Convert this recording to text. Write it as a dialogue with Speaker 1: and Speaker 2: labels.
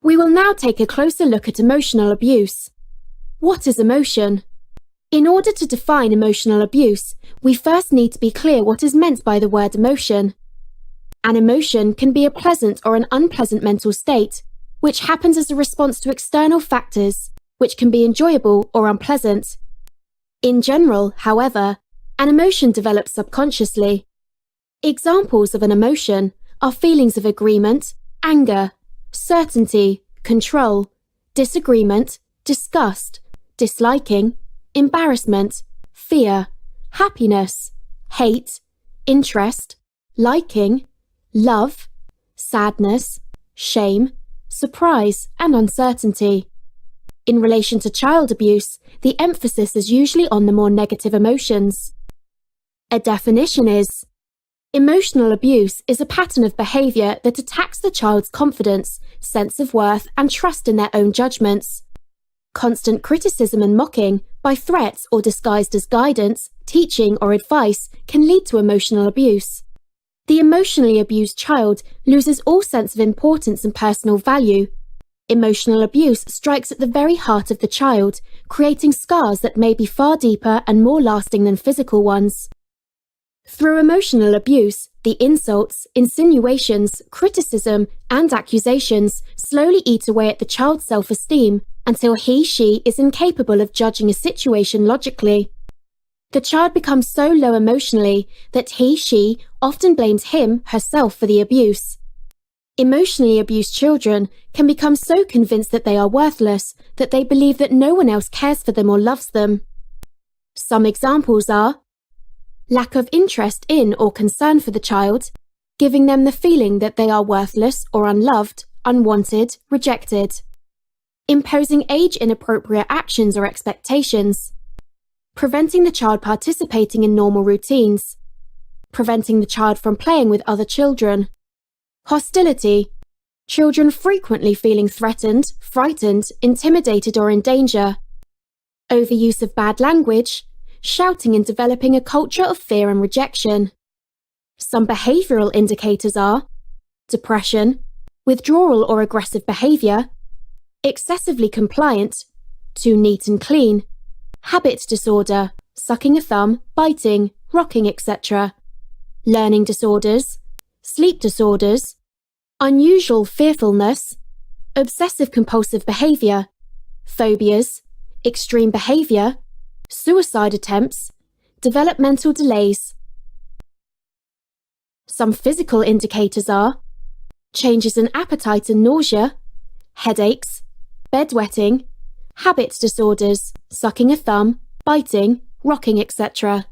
Speaker 1: We will now take a closer look at emotional abuse. What is emotion? In order to define emotional abuse, we first need to be clear what is meant by the word emotion. An emotion can be a pleasant or an unpleasant mental state, which happens as a response to external factors, which can be enjoyable or unpleasant. In general, however, an emotion develops subconsciously. Examples of an emotion are feelings of agreement, anger, certainty, control, disagreement, disgust, disliking, embarrassment, fear, happiness, hate, interest, liking, love, sadness, shame, surprise, and uncertainty. In relation to child abuse, the emphasis is usually on the more negative emotions. A definition is: emotional abuse is a pattern of behavior that attacks the child's confidence, sense of worth, and trust in their own judgments. Constant criticism and mocking, by threats or disguised as guidance, teaching, or advice, can lead to emotional abuse. The emotionally abused child loses all sense of importance and personal value. Emotional abuse strikes at the very heart of the child, creating scars that may be far deeper and more lasting than physical ones. Through emotional abuse, the insults, insinuations, criticism, and accusations slowly eat away at the child's self-esteem until he/she is incapable of judging a situation logically. The child becomes so low emotionally that he/she often blames him/herself for the abuse. Emotionally abused children can become so convinced that they are worthless that they believe that no one else cares for them or loves them. Some examples are lack of interest in or concern for the child, giving them the feeling that they are worthless or unloved, unwanted, rejected. Imposing age-inappropriate actions or expectations. Preventing the child participating in normal routines. Preventing the child from playing with other children. Hostility. Children frequently feeling threatened, frightened, intimidated, or in danger. Overuse of bad language. Shouting and developing a culture of fear and rejection. Some behavioral indicators are depression, withdrawal or aggressive behavior, excessively compliant, too neat and clean, habit disorder, sucking a thumb, biting, rocking, etc., learning disorders, sleep disorders, unusual fearfulness, obsessive-compulsive behavior, phobias, extreme behavior, suicide attempts, developmental delays. Some physical indicators are changes in appetite and nausea, headaches, bedwetting, habit disorders, sucking a thumb, biting, rocking, etc.